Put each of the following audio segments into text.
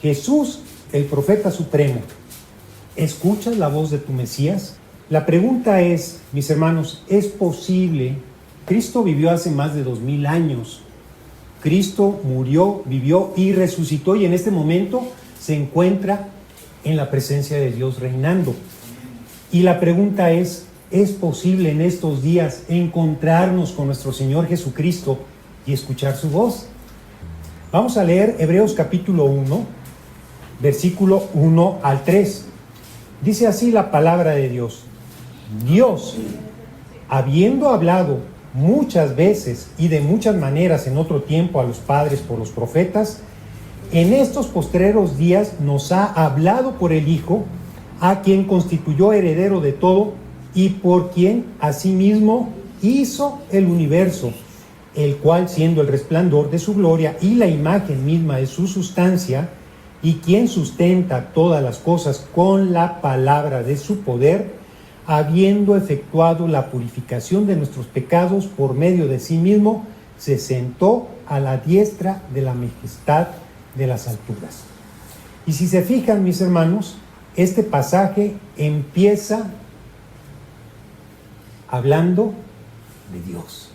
Jesús, el profeta supremo. ¿Escuchas la voz de tu Mesías? La pregunta es, mis hermanos, ¿es posible? Cristo vivió hace más de 2000 años. Cristo murió, vivió y resucitó, y en este momento se encuentra en la presencia de Dios reinando. Y la pregunta ¿es posible en estos días encontrarnos con nuestro Señor Jesucristo y escuchar su voz? Vamos a leer Hebreos capítulo 1, versículo 1 al 3. Dice así la palabra de Dios. Dios, habiendo hablado muchas veces y de muchas maneras en otro tiempo a los padres por los profetas, en estos postreros días nos ha hablado por el Hijo, a quien constituyó heredero de todo y por quien asimismo hizo el universo, el cual, siendo el resplandor de su gloria y la imagen misma de su sustancia, y quien sustenta todas las cosas con la palabra de su poder, habiendo efectuado la purificación de nuestros pecados por medio de sí mismo, se sentó a la diestra de la majestad de las alturas. Y si se fijan, mis hermanos, este pasaje empieza hablando de Dios.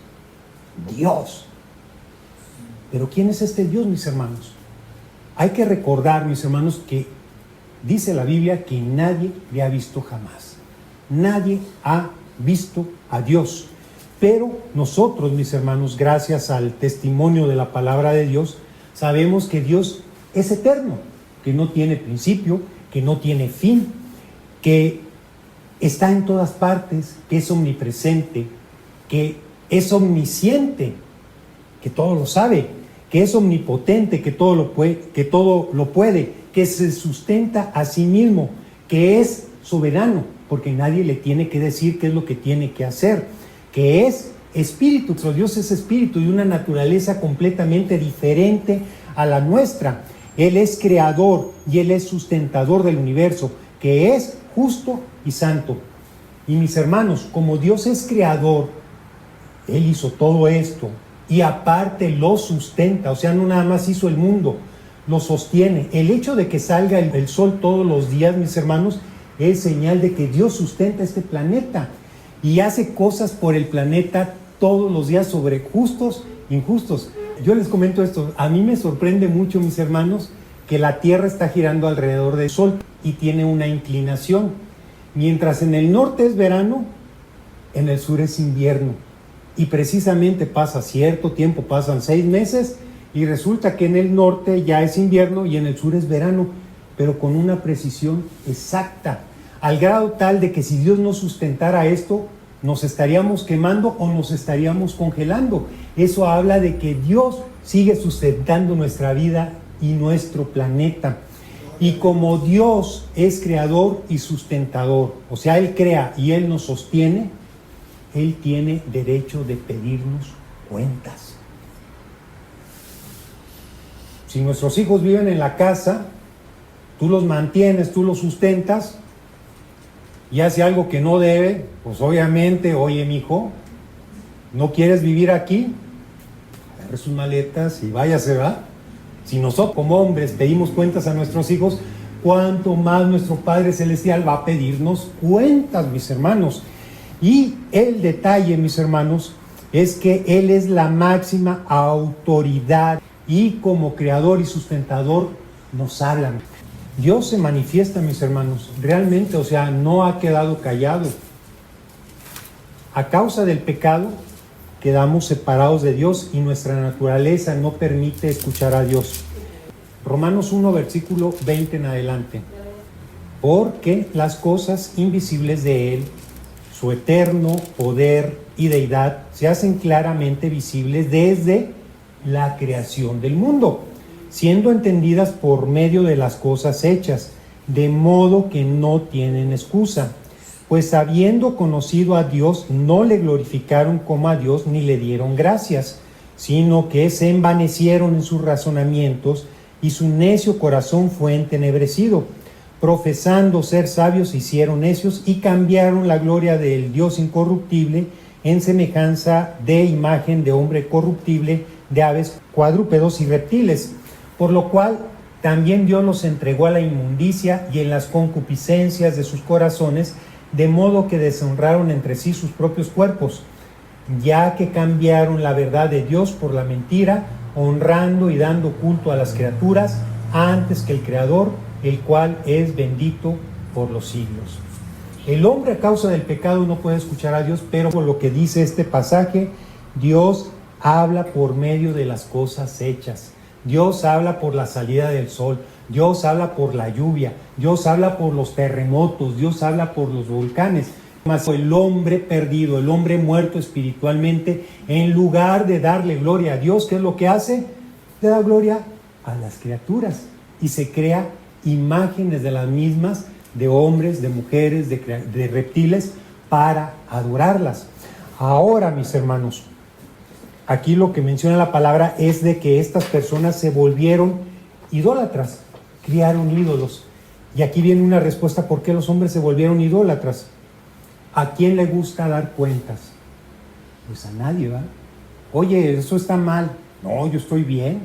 Dios. Pero ¿quién es este Dios, mis hermanos? Hay que recordar, mis hermanos, que dice la Biblia que nadie le ha visto jamás. Nadie ha visto a Dios. Pero nosotros, mis hermanos, gracias al testimonio de la palabra de Dios, sabemos que Dios es eterno, que no tiene principio, que no tiene fin, que está en todas partes, que es omnipresente, que es omnisciente, que todo lo sabe, que es omnipotente, que todo lo puede, que se sustenta a sí mismo, que es soberano, porque nadie le tiene que decir qué es lo que tiene que hacer, que es espíritu. Nuestro Dios es espíritu y una naturaleza completamente diferente a la nuestra. Él es creador y Él es sustentador del universo, que es justo y santo. Y mis hermanos, como Dios es creador, Él hizo todo esto y aparte lo sustenta, o sea, no nada más hizo el mundo, lo sostiene. El hecho de que salga el sol todos los días, mis hermanos, es señal de que Dios sustenta este planeta y hace cosas por el planeta todos los días sobre justos, injustos. Yo les comento esto, a mí me sorprende mucho, mis hermanos, que la Tierra está girando alrededor del Sol y tiene una inclinación. Mientras en el norte es verano, en el sur es invierno. Y precisamente pasa cierto tiempo, pasan 6 meses, y resulta que en el norte ya es invierno y en el sur es verano, pero con una precisión exacta, al grado tal de que si Dios no sustentara esto, nos estaríamos quemando o nos estaríamos congelando. Eso habla de que Dios sigue sustentando nuestra vida y nuestro planeta. Y como Dios es creador y sustentador, o sea, Él crea y Él nos sostiene, Él tiene derecho de pedirnos cuentas. Si nuestros hijos viven en la casa, tú los mantienes, tú los sustentas, y hace algo que no debe, pues obviamente, oye, mijo, ¿no quieres vivir aquí? Agarre sus maletas y váyase, ¿va? Si nosotros como hombres pedimos cuentas a nuestros hijos, ¿cuánto más nuestro Padre Celestial va a pedirnos cuentas, mis hermanos? Y el detalle, mis hermanos, es que Él es la máxima autoridad y como creador y sustentador nos habla. Dios se manifiesta, mis hermanos, realmente, o sea, no ha quedado callado. A causa del pecado, quedamos separados de Dios y nuestra naturaleza no permite escuchar a Dios. Romanos 1, versículo 20 en adelante. Porque las cosas invisibles de Él, su eterno poder y deidad, se hacen claramente visibles desde la creación del mundo, siendo entendidas por medio de las cosas hechas, de modo que no tienen excusa. Pues habiendo conocido a Dios, no le glorificaron como a Dios ni le dieron gracias, sino que se envanecieron en sus razonamientos y su necio corazón fue entenebrecido. Profesando ser sabios, se hicieron necios y cambiaron la gloria del Dios incorruptible en semejanza de imagen de hombre corruptible, de aves, cuadrúpedos y reptiles. Por lo cual también Dios los entregó a la inmundicia y en las concupiscencias de sus corazones, de modo que deshonraron entre sí sus propios cuerpos, ya que cambiaron la verdad de Dios por la mentira, honrando y dando culto a las criaturas antes que el Creador, el cual es bendito por los siglos. El hombre, a causa del pecado, no puede escuchar a Dios, pero por lo que dice este pasaje, Dios habla por medio de las cosas hechas. Dios habla por la salida del sol, Dios habla por la lluvia, Dios habla por los terremotos, Dios habla por los volcanes. Mas el hombre perdido, el hombre muerto espiritualmente, en lugar de darle gloria a Dios, ¿qué es lo que hace? Le da gloria a las criaturas y se crea imágenes de las mismas, de hombres, de mujeres, de reptiles, para adorarlas. Ahora, mis hermanos, aquí lo que menciona la palabra es de que estas personas se volvieron idólatras, criaron ídolos. Y aquí viene una respuesta: ¿por qué los hombres se volvieron idólatras? ¿A quién le gusta dar cuentas? Pues a nadie, ¿verdad? Oye, eso está mal. No, yo estoy bien.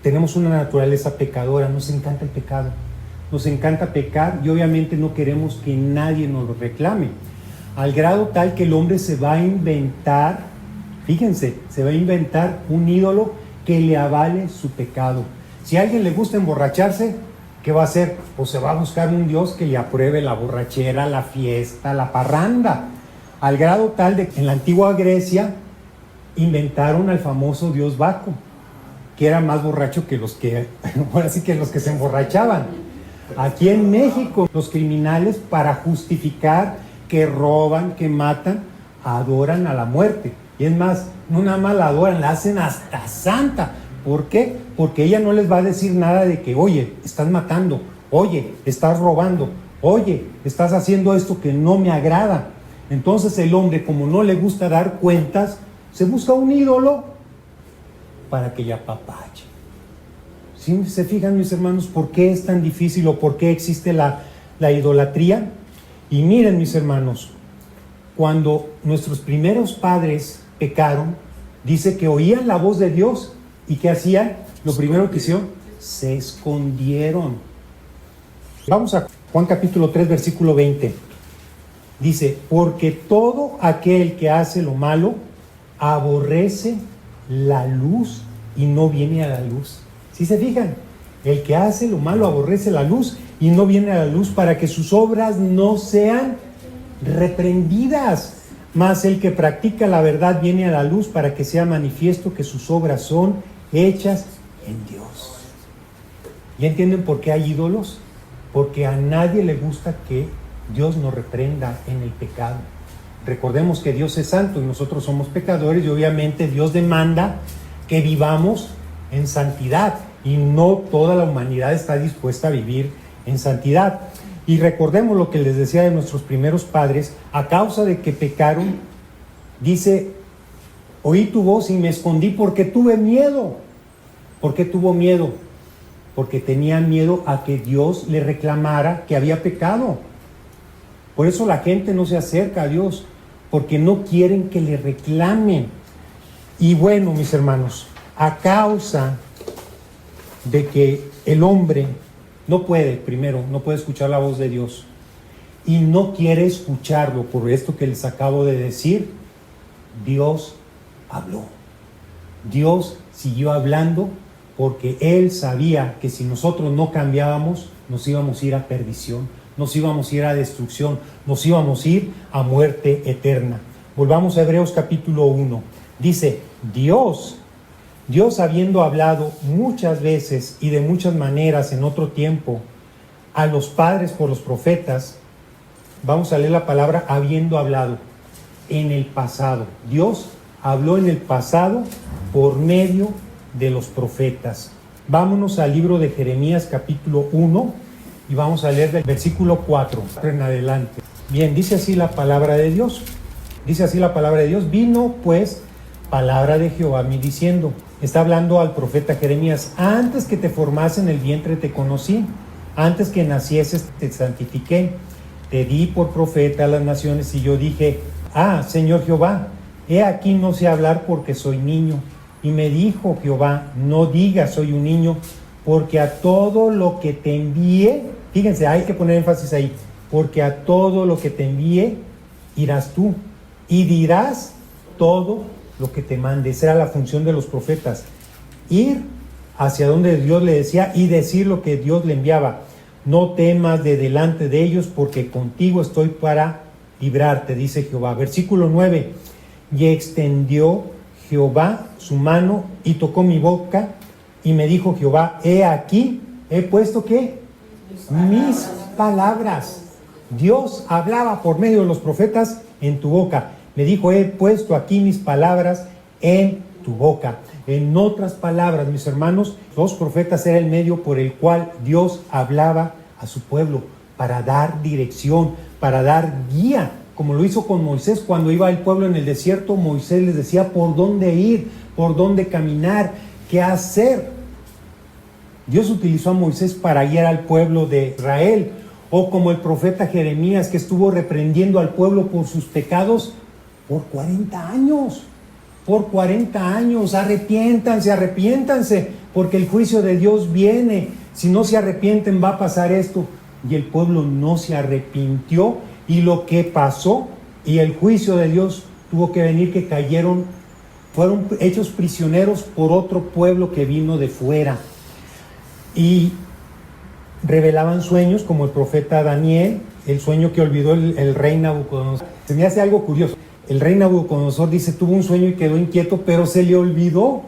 Tenemos una naturaleza pecadora, nos encanta el pecado. Nos encanta pecar y obviamente no queremos que nadie nos lo reclame. Al grado tal que el hombre se va a inventar, fíjense, se va a inventar un ídolo que le avale su pecado. Si a alguien le gusta emborracharse, ¿qué va a hacer? Pues se va a buscar un Dios que le apruebe la borrachera, la fiesta, la parranda. Al grado tal de que en la antigua Grecia inventaron al famoso dios Baco, que era más borracho que los que, ahora sí que los que se emborrachaban. Aquí en México, los criminales, para justificar que roban, que matan, adoran a la muerte. Y es más, no nada más la adoran, la hacen hasta santa. ¿Por qué? Porque ella no les va a decir nada de que, oye, estás matando, oye, estás robando, oye, estás haciendo esto que no me agrada. Entonces el hombre, como no le gusta dar cuentas, se busca un ídolo para que le apapache. ¿Sí se fijan, mis hermanos, por qué es tan difícil o por qué existe la idolatría? Y miren, mis hermanos, cuando nuestros primeros padres pecaron, dice que oían la voz de Dios. ¿Y qué hacían? Lo primero que hicieron, se escondieron. Vamos a Juan capítulo 3, versículo 20. Dice: porque todo aquel que hace lo malo aborrece la luz y no viene a la luz. ¿Sí se fijan? El que hace lo malo aborrece la luz y no viene a la luz para que sus obras no sean reprendidas. Mas el que practica la verdad viene a la luz para que sea manifiesto que sus obras son hechas en Dios. ¿Ya entienden por qué hay ídolos? Porque a nadie le gusta que Dios nos reprenda en el pecado. Recordemos que Dios es santo y nosotros somos pecadores, y obviamente Dios demanda que vivamos en santidad, y no toda la humanidad está dispuesta a vivir en santidad. Y recordemos lo que les decía de nuestros primeros padres: a causa de que pecaron, dice, oí tu voz y me escondí porque tuve miedo. ¿Por qué tuvo miedo? Porque tenía miedo a que Dios le reclamara que había pecado. Por eso la gente no se acerca a Dios, porque no quieren que le reclamen. Y bueno, mis hermanos, a causa de que el hombre no puede escuchar la voz de Dios y no quiere escucharlo por esto que les acabo de decir, Dios habló. Dios siguió hablando porque Él sabía que si nosotros no cambiábamos, nos íbamos a ir a perdición, nos íbamos a ir a destrucción, nos íbamos a ir a muerte eterna. Volvamos a Hebreos capítulo 1. Dice, Dios habiendo hablado muchas veces y de muchas maneras en otro tiempo a los padres por los profetas, vamos a leer la palabra habiendo hablado en el pasado. Dios habló en el pasado por medio de los profetas. Vámonos al libro de Jeremías capítulo 1 y vamos a leer del versículo 4 en adelante. Bien, dice así la palabra de Dios. Dice así la palabra de Dios: vino pues palabra de Jehová a mí diciendo. Está hablando al profeta Jeremías: antes que te formase en el vientre te conocí, antes que nacieses te santifiqué, te di por profeta a las naciones. Y yo dije: Señor Jehová, he aquí no sé hablar porque soy niño. Y me dijo Jehová: no digas soy un niño, porque a todo lo que te envíe, fíjense, hay que poner énfasis ahí, porque a todo lo que te envíe irás tú y dirás todo lo que te mande. Esa era la función de los profetas, ir hacia donde Dios le decía y decir lo que Dios le enviaba. No temas de delante de ellos, porque contigo estoy para librarte, dice Jehová. Versículo 9, y extendió Jehová su mano y tocó mi boca, y me dijo Jehová, he aquí, he puesto ¿qué? Mis palabras. Dios hablaba por medio de los profetas en tu boca. Me dijo, he puesto aquí mis palabras en tu boca. En otras palabras, mis hermanos, los profetas eran el medio por el cual Dios hablaba a su pueblo para dar dirección, para dar guía, como lo hizo con Moisés cuando iba el pueblo en el desierto. Moisés les decía por dónde ir, por dónde caminar, qué hacer. Dios utilizó a Moisés para guiar al pueblo de Israel, o como el profeta Jeremías, que estuvo reprendiendo al pueblo por sus pecados por 40 años. Por 40 años, arrepiéntanse, porque el juicio de Dios viene. Si no se arrepienten, va a pasar esto. Y el pueblo no se arrepintió, y lo que pasó, y el juicio de Dios tuvo que venir, que fueron hechos prisioneros por otro pueblo que vino de fuera. Y revelaban sueños, como el profeta Daniel, el sueño que olvidó el rey Nabucodonosor. Se me hace algo curioso. El rey Nabucodonosor dice, tuvo un sueño y quedó inquieto, pero se le olvidó.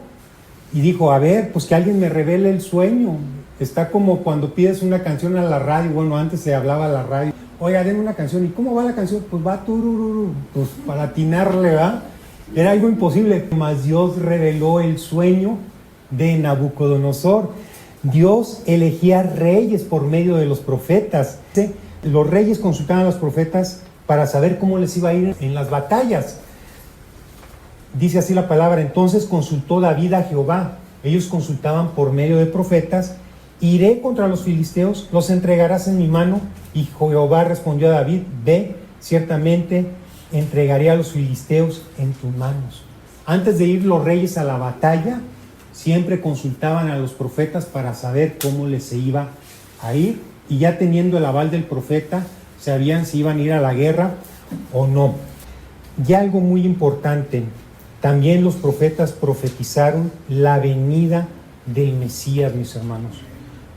Y dijo, a ver, pues que alguien me revele el sueño. Está como cuando pides una canción a la radio. Bueno, antes se hablaba a la radio. Oiga, denme una canción. ¿Y cómo va la canción? Pues va turururu. Pues para atinarle, ¿verdad? Era algo imposible. Mas Dios reveló el sueño de Nabucodonosor. Dios elegía reyes por medio de los profetas. ¿Sí? Los reyes consultaban a los profetas para saber cómo les iba a ir en las batallas. Dice así la palabra, entonces consultó David a Jehová. Ellos consultaban por medio de profetas. Iré contra los filisteos, los entregarás en mi mano. Y Jehová respondió a David, ve, ciertamente entregaré a los filisteos en tus manos. Antes de ir los reyes a la batalla, siempre consultaban a los profetas para saber cómo les se iba a ir. Y ya teniendo el aval del profeta, sabían si iban a ir a la guerra o no. Y algo muy importante, también los profetas profetizaron la venida del Mesías, mis hermanos.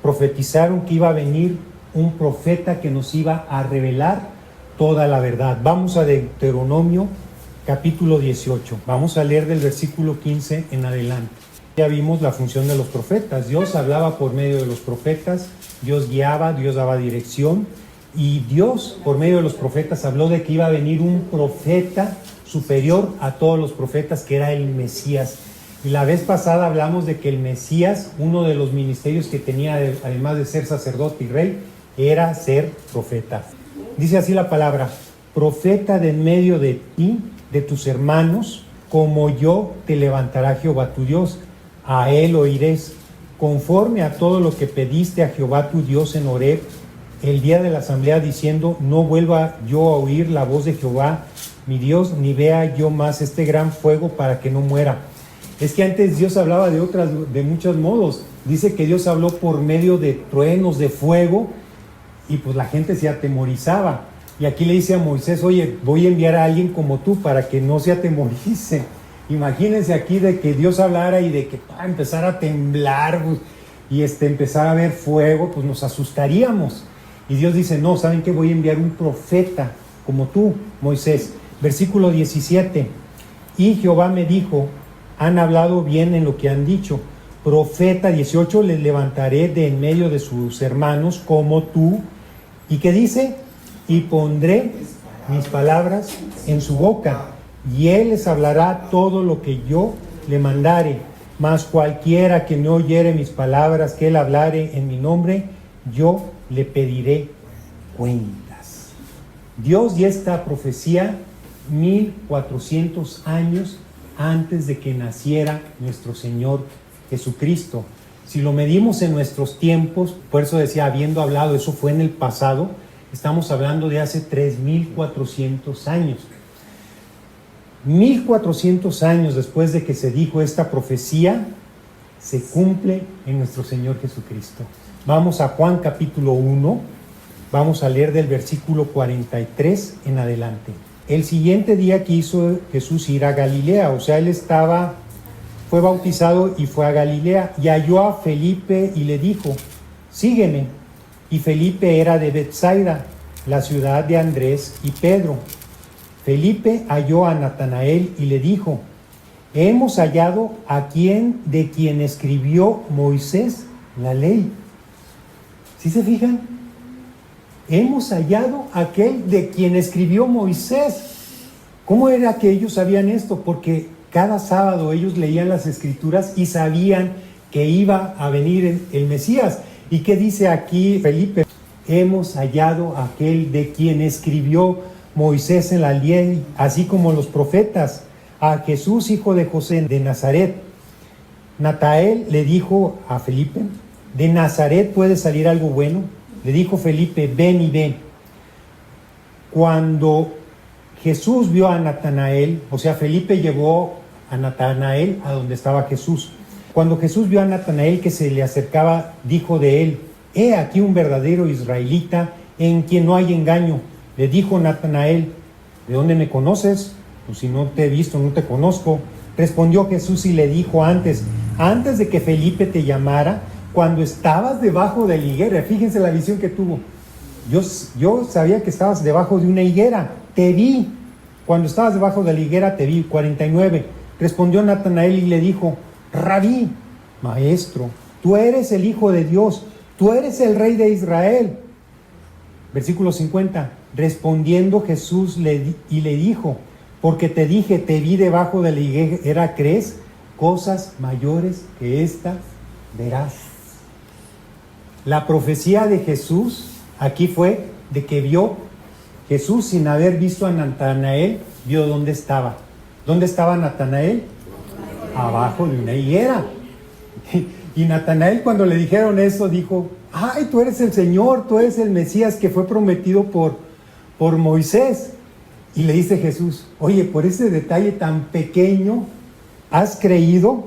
Profetizaron que iba a venir un profeta que nos iba a revelar toda la verdad. Vamos a Deuteronomio capítulo 18. Vamos a leer del versículo 15 en adelante. Ya vimos la función de los profetas. Dios hablaba por medio de los profetas, Dios guiaba, Dios daba dirección. Y Dios, por medio de los profetas, habló de que iba a venir un profeta superior a todos los profetas, que era el Mesías. Y la vez pasada hablamos de que el Mesías, uno de los ministerios que tenía, además de ser sacerdote y rey, era ser profeta. Dice así la palabra, profeta de en medio de ti, de tus hermanos, como yo te levantará Jehová tu Dios. A él oirés, conforme a todo lo que pediste a Jehová tu Dios en Horeb, el día de la asamblea, diciendo, no vuelva yo a oír la voz de Jehová mi Dios, ni vea yo más este gran fuego para que no muera. Es que antes Dios hablaba de muchos modos. Dice que Dios habló por medio de truenos, de fuego, y pues la gente se atemorizaba. Y aquí le dice a Moisés, oye, voy a enviar a alguien como tú para que no se atemorice. Imagínense aquí de que Dios hablara y de que empezara a temblar, pues, y empezara a haber fuego, pues nos asustaríamos. Y Dios dice, no, ¿saben qué? Voy a enviar un profeta como tú, Moisés. Versículo 17. Y Jehová me dijo, han hablado bien en lo que han dicho. Profeta 18, les levantaré de en medio de sus hermanos como tú. ¿Y qué dice? Y pondré mis palabras en su boca, y él les hablará todo lo que yo le mandare. Mas cualquiera que no oyere mis palabras que él hablare en mi nombre, yo le pediré cuentas. Dios dio esta profecía 1400 años antes de que naciera nuestro Señor Jesucristo. Si lo medimos en nuestros tiempos, por eso decía, habiendo hablado, eso fue en el pasado, estamos hablando de hace 3400 años. 1400 años después de que se dijo esta profecía, se cumple en nuestro Señor Jesucristo. Vamos a Juan capítulo 1, vamos a leer del versículo 43 en adelante. El siguiente día quiso Jesús ir a Galilea, o sea, fue bautizado y fue a Galilea, y halló a Felipe y le dijo, sígueme. Y Felipe era de Betsaida, la ciudad de Andrés y Pedro. Felipe halló a Natanael y le dijo, hemos hallado a de quien escribió Moisés la ley. ¿Sí se fijan? Hemos hallado a aquel de quien escribió Moisés. ¿Cómo era que ellos sabían esto? Porque cada sábado ellos leían las escrituras y sabían que iba a venir el Mesías. ¿Y qué dice aquí Felipe? Hemos hallado a aquel de quien escribió Moisés en la ley, así como los profetas, a Jesús, hijo de José de Nazaret. Natanael le dijo a Felipe, ¿de Nazaret puede salir algo bueno? Le dijo Felipe, ven y ve. Cuando Jesús vio a Natanael, o sea, Felipe llevó a Natanael a donde estaba Jesús. Cuando Jesús vio a Natanael que se le acercaba, dijo de él, he aquí un verdadero israelita en quien no hay engaño. Le dijo Natanael, ¿de dónde me conoces? Pues si no te he visto, no te conozco. Respondió Jesús y le dijo antes de que Felipe te llamara, cuando estabas debajo de la higuera, fíjense la visión que tuvo. Yo sabía que estabas debajo de una higuera, te vi. Cuando estabas debajo de la higuera te vi. 49. Respondió Natanael y le dijo, Rabí, maestro, tú eres el Hijo de Dios, tú eres el Rey de Israel. Versículo 50. Respondiendo Jesús le dijo, porque te dije, te vi debajo de la higuera, ¿crees? Cosas mayores que esta verás. La profecía de Jesús aquí fue de que vio Jesús, sin haber visto a Natanael, vio dónde estaba. ¿Dónde estaba Natanael? Abajo de una higuera. Y Natanael, cuando le dijeron eso, dijo, ay, tú eres el Señor, tú eres el Mesías que fue prometido por Moisés. Y le dice Jesús, oye, por ese detalle tan pequeño, has creído,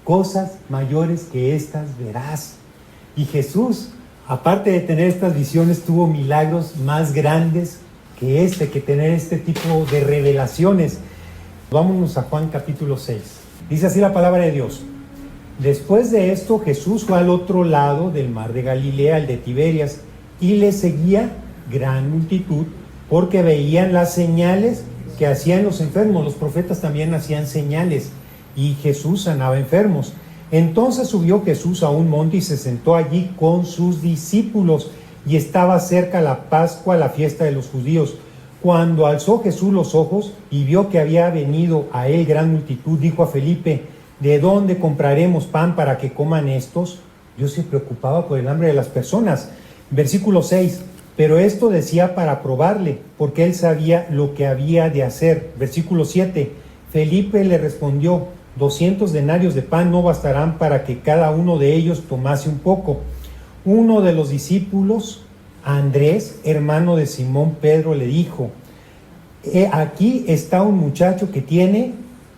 cosas mayores que estas verás. Y Jesús, aparte de tener estas visiones, tuvo milagros más grandes que tener este tipo de revelaciones. Vámonos a Juan capítulo 6. Dice así la palabra de Dios. Después de esto, Jesús fue al otro lado del mar de Galilea, el de Tiberias, y le seguía gran multitud, porque veían las señales que hacían los enfermos. Los profetas también hacían señales, y Jesús sanaba enfermos. Entonces subió Jesús a un monte y se sentó allí con sus discípulos, y estaba cerca la Pascua, la fiesta de los judíos. Cuando alzó Jesús los ojos y vio que había venido a él gran multitud, dijo a Felipe, ¿de dónde compraremos pan para que coman estos? Dios se preocupaba por el hambre de las personas. Versículo 6, pero esto decía para probarle, porque él sabía lo que había de hacer. Versículo 7, Felipe le respondió, 200 denarios de pan no bastarán para que cada uno de ellos tomase un poco. Uno de los discípulos, Andrés, hermano de Simón Pedro, le dijo, aquí está un muchacho que tiene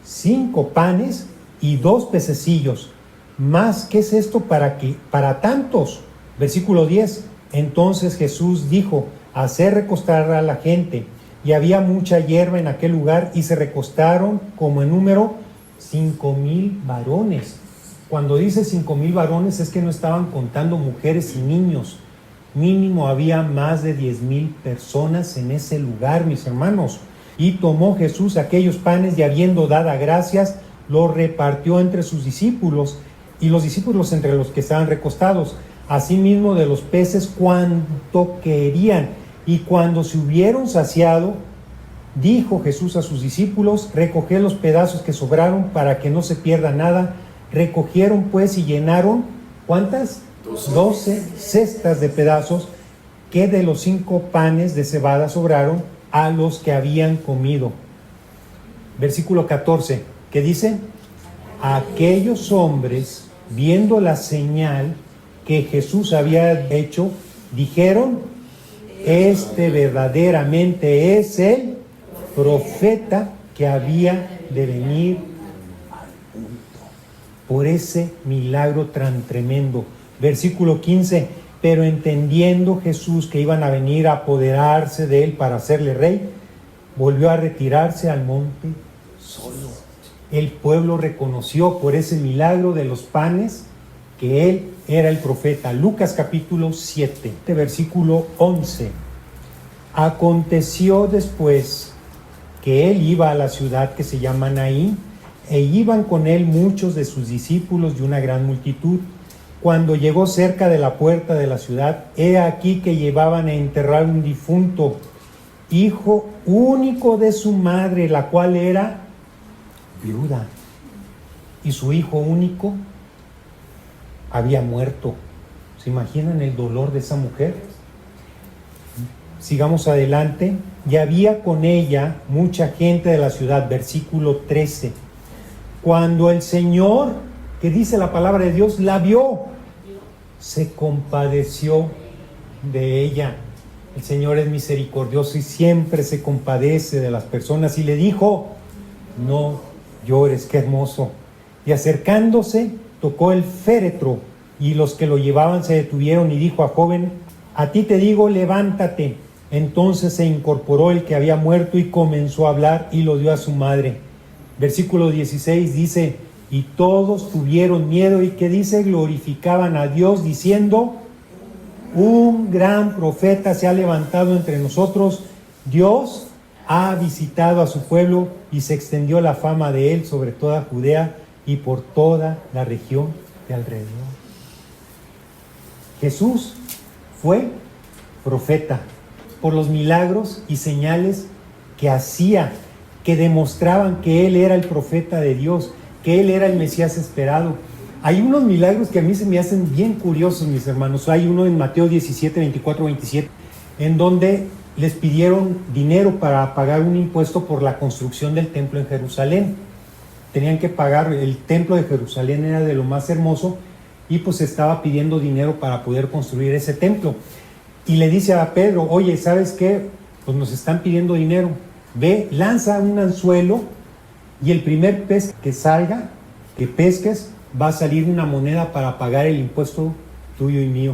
5 panes y 2 pececillos. ¿Más qué es esto para tantos? Versículo 10. Entonces Jesús dijo, hacer recostar a la gente. Y había mucha hierba en aquel lugar, y se recostaron como en número 5,000 varones. Cuando dice 5,000 varones es que no estaban contando mujeres y niños. Mínimo había más de 10,000 personas en ese lugar, mis hermanos. Y tomó Jesús aquellos panes y habiendo dado gracias, los repartió entre sus discípulos y los discípulos entre los que estaban recostados. Asimismo de los peces cuanto querían. Y cuando se hubieron saciado, dijo Jesús a sus discípulos, recoged los pedazos que sobraron para que no se pierda nada. Recogieron pues y llenaron, ¿cuántas? 12 cestas de pedazos que de los 5 panes de cebada sobraron a los que habían comido. Versículo 14, ¿qué dice? Aquellos hombres, viendo la señal que Jesús había hecho, dijeron, este verdaderamente es el profeta que había de venir al mundo. por ese milagro tan tremendo. Versículo 15, pero entendiendo Jesús que iban a venir a apoderarse de él para hacerle rey, volvió a retirarse al monte solo. El pueblo reconoció por ese milagro de los panes que él era el profeta. Lucas capítulo 7, versículo 11. Aconteció después que él iba a la ciudad que se llama Naín, e iban con él muchos de sus discípulos y una gran multitud. Cuando llegó cerca de la puerta de la ciudad, he aquí que llevaban a enterrar un difunto, hijo único de su madre, la cual era viuda, y su hijo único había muerto. ¿Se imaginan el dolor de esa mujer? Sigamos adelante. Y había con ella mucha gente de la ciudad. Versículo 13. Cuando el Señor, que dice la palabra de Dios, la vio, se compadeció de ella. El Señor es misericordioso y siempre se compadece de las personas, y le dijo: no llores. Qué hermoso. Y acercándose, tocó el féretro, y los que lo llevaban se detuvieron, y dijo: a joven, a ti te digo, levántate. Entonces se incorporó el que había muerto y comenzó a hablar, y lo dio a su madre. Versículo 16 dice: y todos tuvieron miedo, y que dice, glorificaban a Dios diciendo: un gran profeta se ha levantado entre nosotros, Dios ha visitado a su pueblo, y se extendió la fama de él sobre toda Judea y por toda la región de alrededor. Jesús fue profeta por los milagros y señales que hacía, que demostraban que él era el profeta de Dios, que él era el Mesías esperado. Hay unos milagros que a mí se me hacen bien curiosos, mis hermanos. Hay uno en Mateo 17, 24, 27, en donde les pidieron dinero para pagar un impuesto por la construcción del templo en Jerusalén. Tenían que pagar, el templo de Jerusalén era de lo más hermoso, y pues estaba pidiendo dinero para poder construir ese templo. Y le dice a Pedro: oye, ¿sabes qué? Pues nos están pidiendo dinero. Ve, lanza un anzuelo, y el primer pez que salga, que pesques, va a salir una moneda para pagar el impuesto tuyo y mío.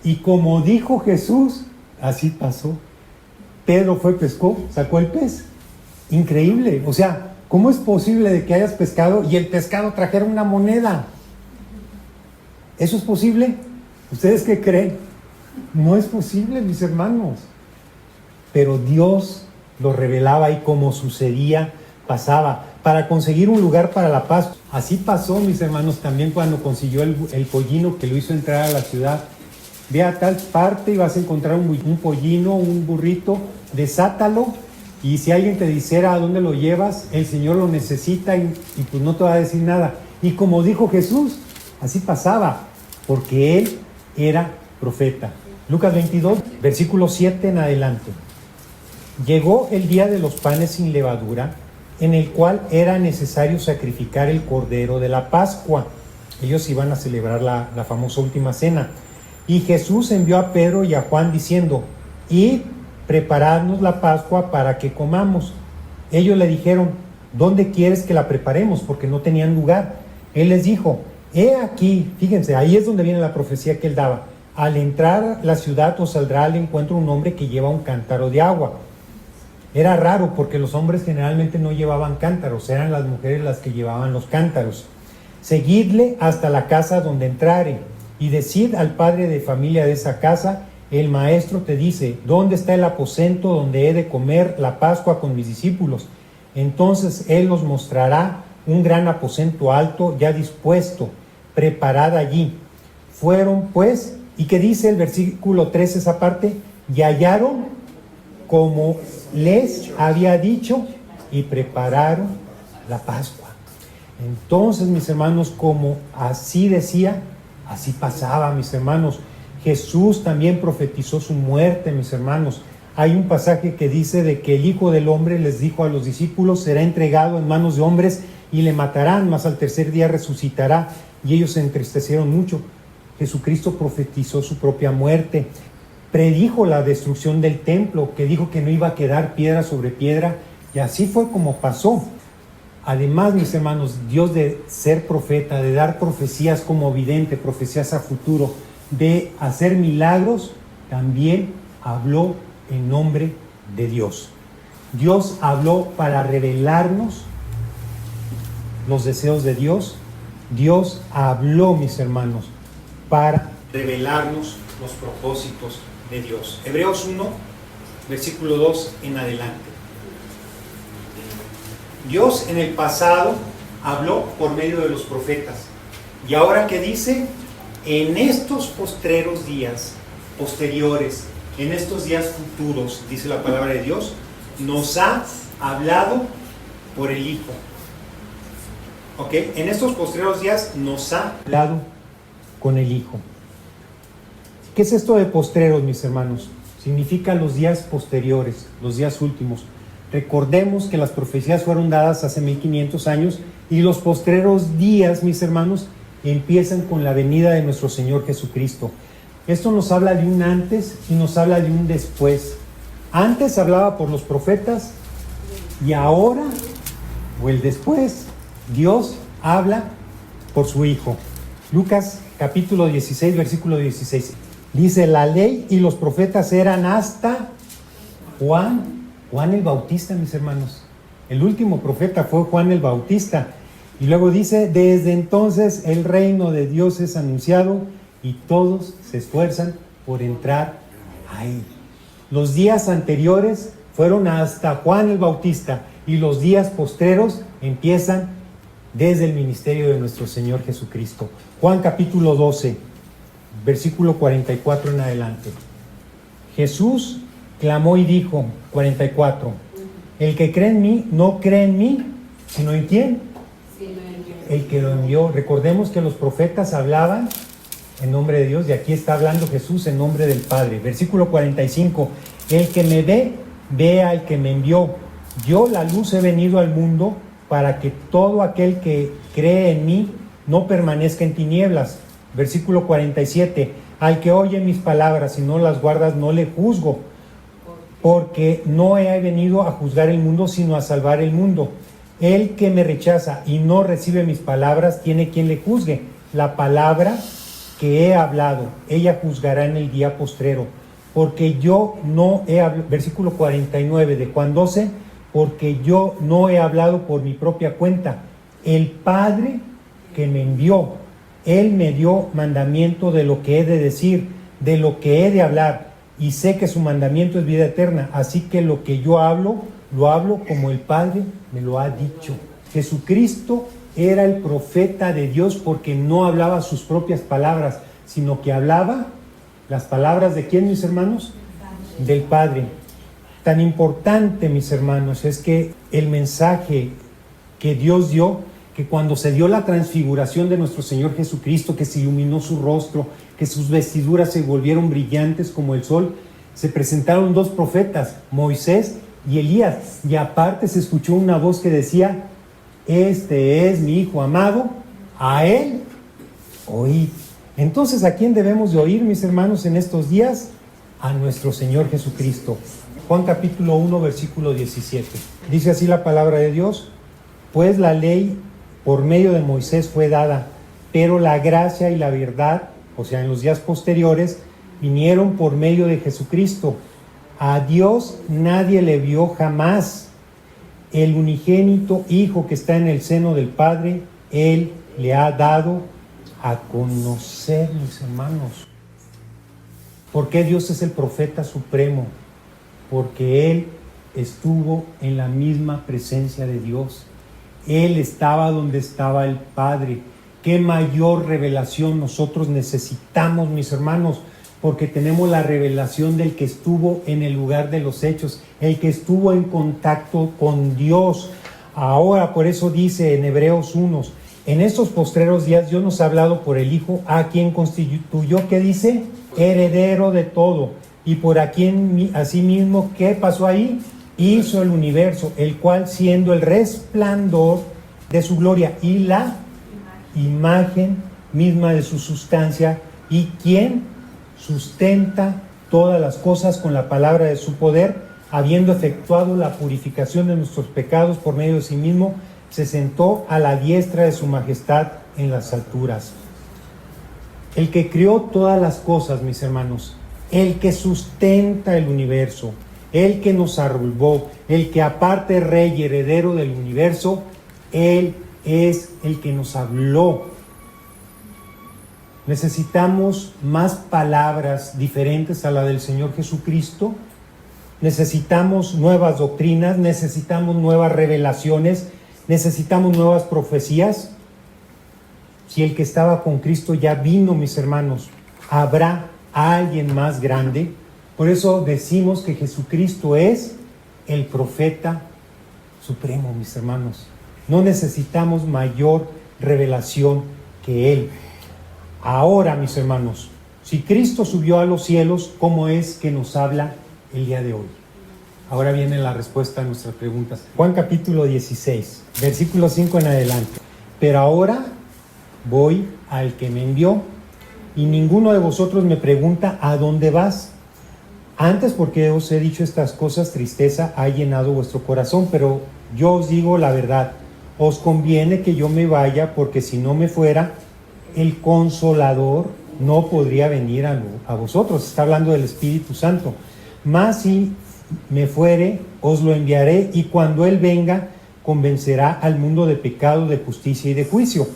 Y como dijo Jesús, así pasó. Pedro fue, pescó, sacó el pez. Increíble. O sea, ¿cómo es posible de que hayas pescado y el pescado trajera una moneda? ¿Eso es posible? ¿Ustedes qué creen? No es posible, mis hermanos. Pero Dios lo revelaba, y como sucedía, pasaba. Para conseguir un lugar para la paz. Así pasó, mis hermanos, también cuando consiguió el pollino que lo hizo entrar a la ciudad. Ve a tal parte y vas a encontrar un pollino, un burrito, desátalo, y si alguien te dijera a dónde lo llevas, el Señor lo necesita, y pues no te va a decir nada. Y como dijo Jesús, así pasaba, porque él era profeta. Lucas 22, versículo 7 en adelante. Llegó el día de los panes sin levadura, en el cual era necesario sacrificar el cordero de la Pascua. Ellos iban a celebrar la famosa última cena. Y Jesús envió a Pedro y a Juan diciendo: id, preparadnos la Pascua para que comamos. Ellos le dijeron: ¿dónde quieres que la preparemos? Porque no tenían lugar. Él les dijo: he aquí, fíjense, ahí es donde viene la profecía que él daba: al entrar a la ciudad os saldrá al encuentro un hombre que lleva un cántaro de agua. Era raro porque los hombres generalmente no llevaban cántaros, eran las mujeres las que llevaban los cántaros. Seguidle hasta la casa donde entrare, y decid al padre de familia de esa casa: el maestro te dice, ¿dónde está el aposento donde he de comer la Pascua con mis discípulos? Entonces él os mostrará un gran aposento alto ya dispuesto, preparad allí. Fueron pues, ¿y qué dice el versículo 13 esa parte? Y hallaron como les había dicho, y prepararon la Pascua. Entonces, mis hermanos, como así decía, así pasaba, mis hermanos. Jesús también profetizó su muerte, mis hermanos. Hay un pasaje que dice de que el Hijo del Hombre les dijo a los discípulos: será entregado en manos de hombres y le matarán, mas al tercer día resucitará. Y ellos se entristecieron mucho. Jesucristo profetizó su propia muerte. Predijo la destrucción del templo, que dijo que no iba a quedar piedra sobre piedra, y así fue como pasó. además, mis hermanos, Dios de ser profeta, de dar profecías como vidente, profecías a futuro, de hacer milagros, también habló en nombre de Dios. Dios habló para revelarnos los deseos de Dios. Dios habló, mis hermanos, para revelarnos los propósitos de Dios. Hebreos 1, versículo 2 en adelante. Dios en el pasado habló por medio de los profetas. Y ahora, ¿qué dice? En estos postreros días, posteriores, en estos días futuros, dice la palabra de Dios, nos ha hablado por el Hijo. ¿Ok? En estos postreros días nos ha hablado con el Hijo. ¿Qué es esto de postreros, mis hermanos? Significa los días posteriores, los días últimos. Recordemos que las profecías fueron dadas hace 1500 años y los postreros días, mis hermanos, empiezan con la venida de nuestro Señor Jesucristo. Esto nos habla de un antes y nos habla de un después. Antes hablaba por los profetas y ahora, o el después, Dios habla por su Hijo. Lucas capítulo 16, versículo 16. Dice, la ley y los profetas eran hasta Juan el Bautista, mis hermanos. El último profeta fue Juan el Bautista. Y luego dice, desde entonces el reino de Dios es anunciado y todos se esfuerzan por entrar ahí. Los días anteriores fueron hasta Juan el Bautista y los días postreros empiezan desde el ministerio de nuestro Señor Jesucristo. Juan capítulo 12, versículo 44 en adelante. Jesús clamó y dijo, 44, el que cree en mí, no cree en mí, sino en ¿quién? El que lo envió. Recordemos que los profetas hablaban en nombre de Dios y aquí está hablando Jesús en nombre del Padre. Versículo 45, el que me ve, ve al que me envió. Yo la luz he venido al mundo para que todo aquel que cree en mí no permanezca en tinieblas. Versículo 47, al que oye mis palabras y no las guardas, no le juzgo, porque no he venido a juzgar el mundo, sino a salvar el mundo. El que me rechaza y no recibe mis palabras, tiene quien le juzgue. La palabra que he hablado, ella juzgará en el día postrero, porque yo no he hablado, versículo 49 de Juan 12, porque yo no he hablado por mi propia cuenta. El Padre que me envió, Él me dio mandamiento de lo que he de decir, de lo que he de hablar, y sé que su mandamiento es vida eterna, así que lo que yo hablo, lo hablo como el Padre me lo ha dicho. Jesucristo era el profeta de Dios porque no hablaba sus propias palabras, sino que hablaba las palabras de ¿quién, mis hermanos? Del Padre. Tan importante, mis hermanos, es que el mensaje que Dios dio, que cuando se dio la transfiguración de nuestro Señor Jesucristo, que se iluminó su rostro, que sus vestiduras se volvieron brillantes como el sol, se presentaron dos profetas, Moisés y Elías, y aparte se escuchó una voz que decía, este es mi Hijo amado, a él oíd. Entonces, ¿a quién debemos de oír, mis hermanos, en estos días? A nuestro Señor Jesucristo. Juan capítulo 1, versículo 17. Dice así la palabra de Dios, pues la ley por medio de Moisés fue dada, pero la gracia y la verdad, o sea, en los días posteriores, vinieron por medio de Jesucristo. A Dios nadie le vio jamás. El unigénito Hijo que está en el seno del Padre, Él le ha dado a conocer, mis hermanos. ¿Por qué Dios es el profeta supremo? Porque Él estuvo en la misma presencia de Dios. Él estaba donde estaba el Padre. ¿Qué mayor revelación nosotros necesitamos, mis hermanos? Porque tenemos la revelación del que estuvo en el lugar de los hechos, el que estuvo en contacto con Dios. Ahora, por eso dice en Hebreos 1, en estos postreros días Dios nos ha hablado por el Hijo, a quien constituyó, ¿qué dice? Heredero de todo. Y por a quien asimismo, ¿qué pasó ahí? Hizo el universo, el cual siendo el resplandor de su gloria y la imagen misma de su sustancia, y quien sustenta todas las cosas con la palabra de su poder, habiendo efectuado la purificación de nuestros pecados por medio de sí mismo, se sentó a la diestra de su majestad en las alturas. El que creó todas las cosas, mis hermanos, el que sustenta el universo, el que nos salvó, el que aparte es rey y heredero del universo, Él es el que nos habló. Necesitamos más palabras diferentes a la del Señor Jesucristo. Necesitamos nuevas doctrinas, necesitamos nuevas revelaciones, necesitamos nuevas profecías. Si el que estaba con Cristo ya vino, mis hermanos, ¿habrá alguien más grande? Por eso decimos que Jesucristo es el profeta supremo, mis hermanos. No necesitamos mayor revelación que Él. Ahora, mis hermanos, si Cristo subió a los cielos, ¿cómo es que nos habla el día de hoy? Ahora viene la respuesta a nuestras preguntas. Juan capítulo 16, versículo 5 en adelante. Pero ahora voy al que me envió, y ninguno de vosotros me pregunta ¿a dónde vas? Antes, porque os he dicho estas cosas, tristeza ha llenado vuestro corazón, pero yo os digo la verdad, os conviene que yo me vaya, porque si no me fuera, el Consolador no podría venir a vosotros. Está hablando del Espíritu Santo. Mas si me fuere, os lo enviaré, y cuando Él venga, convencerá al mundo de pecado, de justicia y de juicio.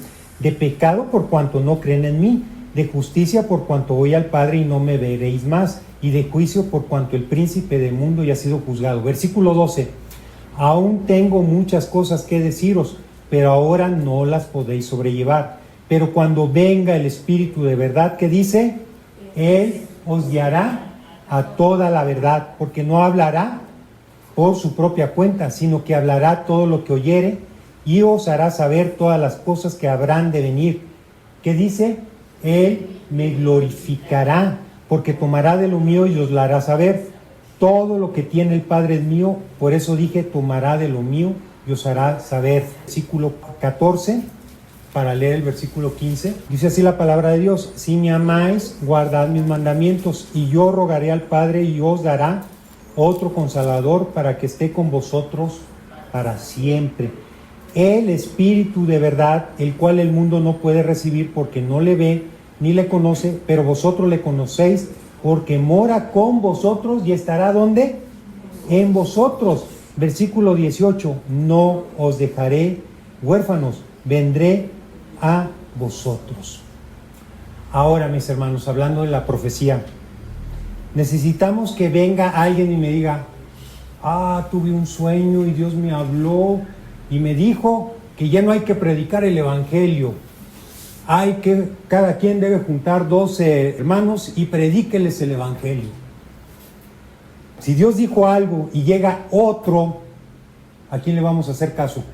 De pecado por cuanto no creen en mí, de justicia por cuanto voy al Padre y no me veréis más, y de juicio por cuanto el príncipe del mundo ya ha sido juzgado. Versículo 12. Aún tengo muchas cosas que deciros, pero ahora no las podéis sobrellevar. Pero cuando venga el Espíritu de verdad, ¿qué dice? Él os guiará a toda la verdad, porque no hablará por su propia cuenta, sino que hablará todo lo que oyere, y os hará saber todas las cosas que habrán de venir. ¿Qué dice? Él me glorificará, porque tomará de lo mío y os lo hará saber. Todo lo que tiene el Padre es mío, por eso dije, tomará de lo mío y os hará saber. Versículo 14, para leer el versículo 15. Dice así la palabra de Dios: si me amáis, guardad mis mandamientos, y yo rogaré al Padre y os dará otro Consolador para que esté con vosotros para siempre. El Espíritu de verdad, el cual el mundo no puede recibir porque no le ve ni le conoce, pero vosotros le conocéis porque mora con vosotros y estará ¿dónde? En vosotros. Versículo 18, no os dejaré huérfanos, vendré a vosotros. Ahora, mis hermanos, hablando de la profecía, necesitamos que venga alguien y me diga: tuve un sueño y Dios me habló y me dijo que ya no hay que predicar el evangelio. Cada quien debe juntar 12 hermanos y predíqueles el evangelio. Si Dios dijo algo y llega otro, ¿a quién le vamos a hacer caso?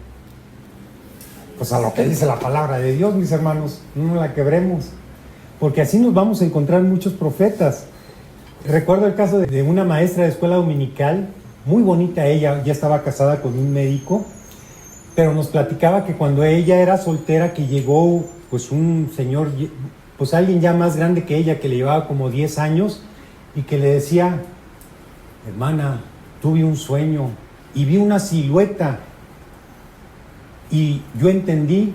Pues a lo que dice la palabra de Dios, mis hermanos, no la quebremos, porque así nos vamos a encontrar muchos profetas. Recuerdo el caso de una maestra de escuela dominical, muy bonita ella, ya estaba casada con un médico, pero nos platicaba que cuando ella era soltera, que llegó pues un señor, pues alguien ya más grande que ella, que le llevaba como 10 años, y que le decía: hermana, tuve un sueño y vi una silueta, y yo entendí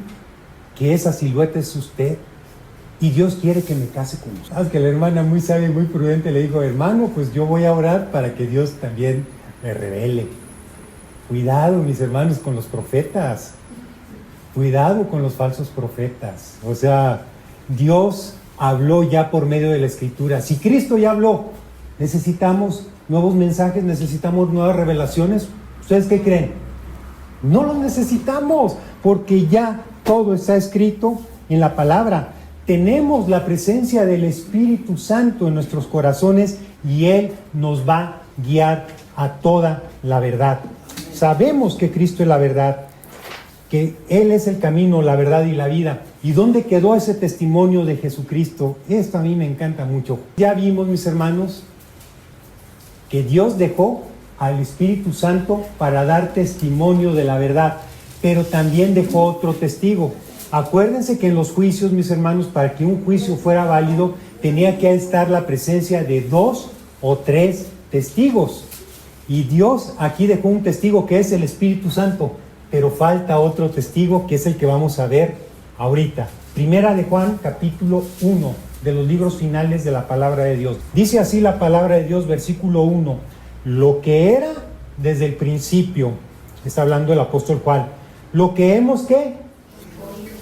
que esa silueta es usted, y Dios quiere que me case con usted. ¿Sabes? Que la hermana, muy sabia y muy prudente, le dijo: hermano, pues yo voy a orar para que Dios también me revele. Cuidado, mis hermanos, con los profetas. Cuidado con los falsos profetas. O sea, Dios habló ya por medio de la Escritura. Si Cristo ya habló, necesitamos nuevos mensajes, necesitamos nuevas revelaciones. ¿Ustedes qué creen? No los necesitamos, porque ya todo está escrito en la palabra. Tenemos la presencia del Espíritu Santo en nuestros corazones y Él nos va a guiar a toda la verdad. Sabemos que Cristo es la verdad, que Él es el camino, la verdad y la vida. ¿Y dónde quedó ese testimonio de Jesucristo? Esto a mí me encanta mucho. Ya vimos, mis hermanos, que Dios dejó al Espíritu Santo para dar testimonio de la verdad, pero también dejó otro testigo. Acuérdense que en los juicios, mis hermanos, para que un juicio fuera válido, tenía que estar la presencia de 2 o 3 testigos. Y Dios aquí dejó un testigo que es el Espíritu Santo. pero falta otro testigo que es el que vamos a ver ahorita. Primera de Juan, capítulo 1, de los libros finales de la palabra de Dios. Dice así la palabra de Dios, versículo 1, lo que era desde el principio, está hablando el apóstol Juan, lo que hemos, ¿qué?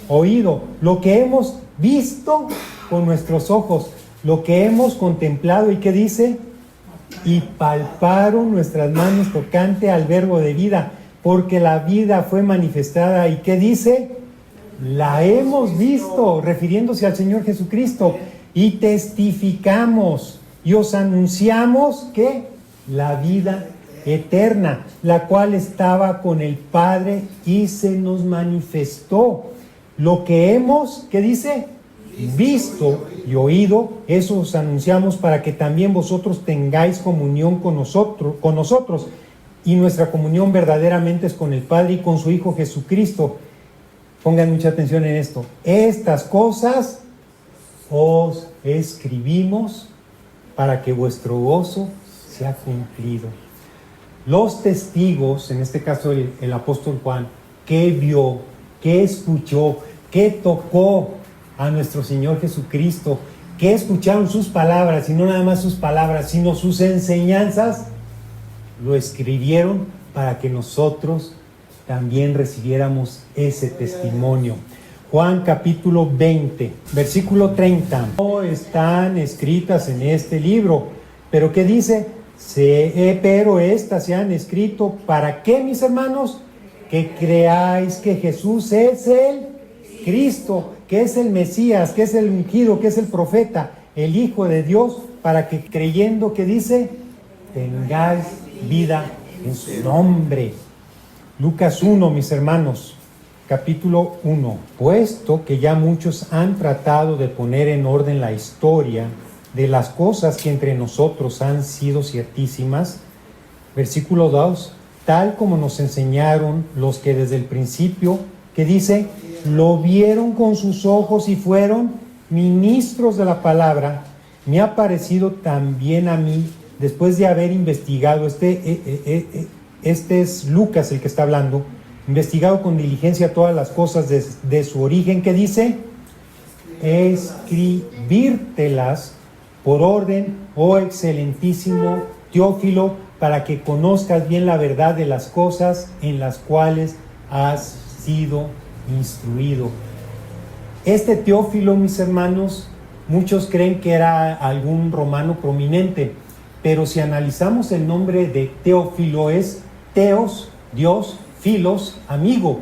Oído, lo que hemos visto con nuestros ojos, lo que hemos contemplado, ¿y qué dice? Y palparon nuestras manos tocante al verbo de vida, porque la vida fue manifestada, ¿y qué dice? La hemos visto, refiriéndose al Señor Jesucristo, y testificamos y os anunciamos que la vida eterna, la cual estaba con el Padre y se nos manifestó. Lo que hemos, ¿qué dice? Visto y oído, eso os anunciamos para que también vosotros tengáis comunión con nosotros, y nuestra comunión verdaderamente es con el Padre y con su Hijo Jesucristo. Pongan mucha atención en esto. Estas cosas os escribimos para que vuestro gozo sea cumplido. Los testigos, en este caso el apóstol Juan, que vio, que escuchó, que tocó a nuestro Señor Jesucristo, que escucharon sus palabras, y no nada más sus palabras, sino sus enseñanzas, lo escribieron para que nosotros también recibiéramos ese testimonio. Juan capítulo 20, versículo 30. No están escritas en este libro, pero ¿qué dice? Pero estas se han escrito, ¿para qué, mis hermanos? Que creáis que Jesús es el Cristo, que es el Mesías, que es el ungido, que es el profeta, el Hijo de Dios, para que creyendo, que dice, tengáis vida en su nombre. Lucas 1, mis hermanos, capítulo 1. Puesto que ya muchos han tratado de poner en orden la historia de las cosas que entre nosotros han sido ciertísimas, versículo 2, tal como nos enseñaron los que desde el principio, que dice, lo vieron con sus ojos y fueron ministros de la palabra, me ha parecido también a mí, después de haber investigado, este es Lucas el que está hablando, investigado con diligencia todas las cosas de su origen, que dice, escribírtelas por orden, oh excelentísimo Teófilo, para que conozcas bien la verdad de las cosas en las cuales has sido instruido. Este Teófilo, mis hermanos, muchos creen que era algún romano prominente, pero si analizamos el nombre de Teófilo es Teos, Dios, Filos, amigo.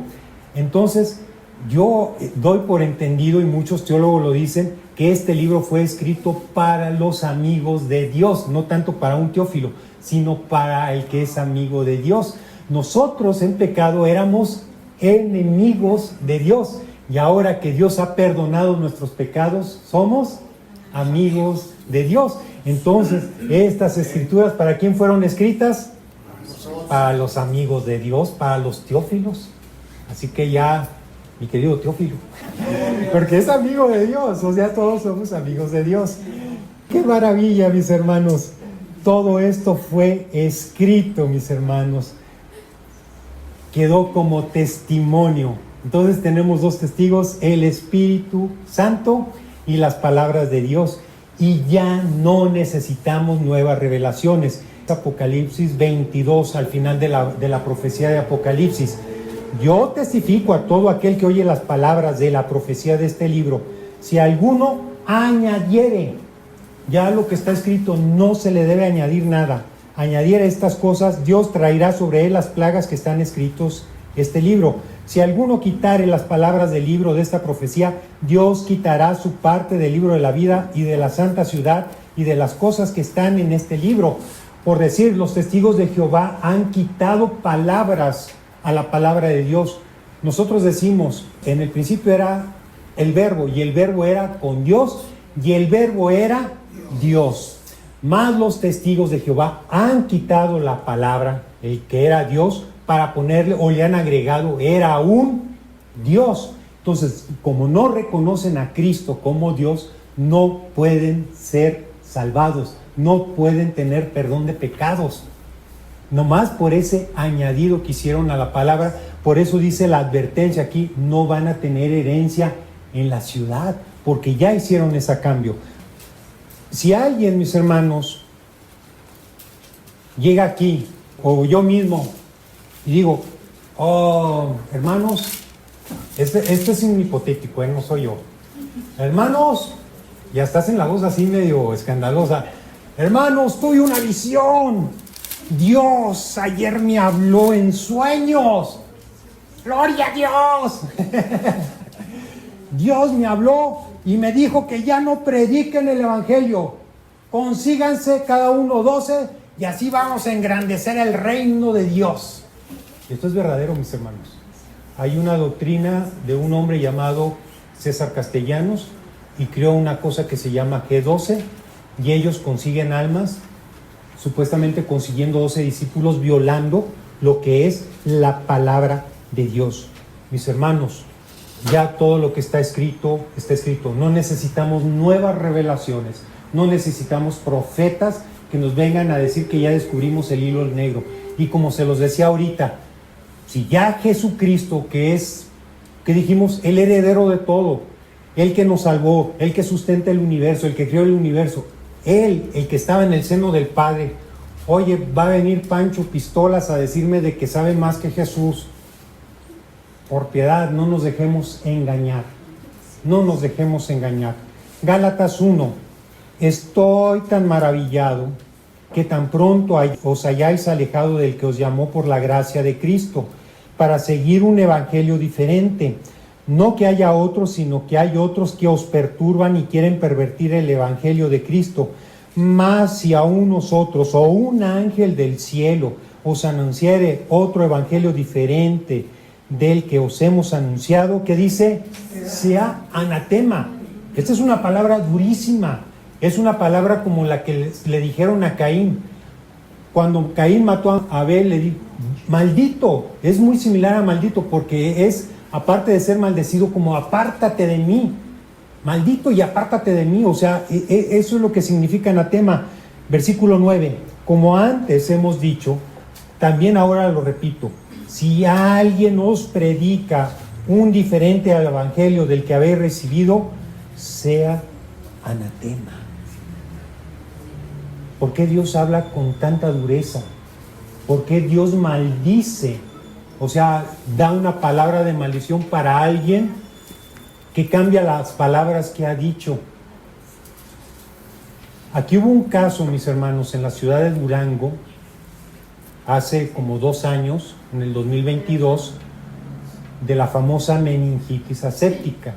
Entonces, yo doy por entendido, y muchos teólogos lo dicen, que este libro fue escrito para los amigos de Dios, no tanto para un Teófilo, sino para el que es amigo de Dios. Nosotros en pecado éramos enemigos de Dios, y ahora que Dios ha perdonado nuestros pecados, somos amigos de Dios. Entonces, estas escrituras, ¿para quién fueron escritas? Para los amigos de Dios, para los teófilos. Así que ya, mi querido Teófilo, porque es amigo de Dios, o sea, todos somos amigos de Dios. ¡Qué maravilla, mis hermanos! Todo esto fue escrito, mis hermanos. Quedó como testimonio. Entonces tenemos dos testigos, el Espíritu Santo y las palabras de Dios. Y ya no necesitamos nuevas revelaciones. Apocalipsis 22, al final de la profecía de Apocalipsis. Yo testifico a todo aquel que oye las palabras de la profecía de este libro. Si alguno añadiere, ya lo que está escrito no se le debe añadir nada. Añadiere estas cosas, Dios traerá sobre él las plagas que están escritos este libro. Si alguno quitare las palabras del libro de esta profecía, Dios quitará su parte del libro de la vida y de la santa ciudad y de las cosas que están en este libro. Por decir, los testigos de Jehová han quitado palabras a la palabra de Dios. Nosotros decimos, en el principio era el verbo, y el verbo era con Dios, y el verbo era Dios. Mas los testigos de Jehová han quitado la palabra, el que era Dios, para ponerle, o le han agregado, era un Dios. Entonces, como no reconocen a Cristo como Dios, no pueden ser salvados, no pueden tener perdón de pecados. Nomás por ese añadido que hicieron a la palabra, Por eso dice la advertencia aquí, no van a tener herencia en la ciudad, porque ya hicieron ese cambio. Si alguien, mis hermanos, llega aquí, o yo mismo, y digo, oh, hermanos, este es un hipotético, no soy yo. Hermanos, ya estás en la voz así medio escandalosa. Hermanos, tuve una visión. Dios ayer me habló en sueños. ¡Gloria a Dios! Dios me habló y me dijo que ya no prediquen el evangelio. Consíganse cada uno 12 y así vamos a engrandecer el reino de Dios. Esto es verdadero, mis hermanos. Hay una doctrina de un hombre llamado César Castellanos y creó una cosa que se llama G12 y ellos consiguen almas, supuestamente consiguiendo 12 discípulos, violando lo que es la palabra de Dios. Mis hermanos, ya todo lo que está escrito, está escrito. No necesitamos nuevas revelaciones, no necesitamos profetas que nos vengan a decir que ya descubrimos el hilo negro. Y como se los decía ahorita, si ya Jesucristo, que dijimos, el heredero de todo, el que nos salvó, el que sustenta el universo, el que creó el universo, Él, el que estaba en el seno del Padre, oye, va a venir Pancho Pistolas a decirme de que sabe más que Jesús. Por piedad, no nos dejemos engañar. No nos dejemos engañar. Gálatas 1. Estoy tan maravillado que tan pronto os hayáis alejado del que os llamó por la gracia de Cristo, para seguir un evangelio diferente. No que haya otros, sino que hay otros que os perturban y quieren pervertir el evangelio de Cristo. Mas si aún nosotros o un ángel del cielo os anunciare otro evangelio diferente del que os hemos anunciado, que dice, sea anatema. Esta es una palabra durísima. Es una palabra como la que le dijeron a Caín. Cuando Caín mató a Abel, le dijo, maldito. Es muy similar a maldito porque es, aparte de ser maldecido, como apártate de mí. Maldito y apártate de mí. O sea, eso es lo que significa anatema. Versículo 9. Como antes hemos dicho, también ahora lo repito. Si alguien os predica un diferente al evangelio del que habéis recibido, sea anatema. ¿Por qué Dios habla con tanta dureza? ¿Por qué Dios maldice? O sea, da una palabra de maldición para alguien que cambia las palabras que ha dicho. Aquí hubo un caso, mis hermanos, en la ciudad de Durango, hace como 2 años, en el 2022, de la famosa meningitis aséptica,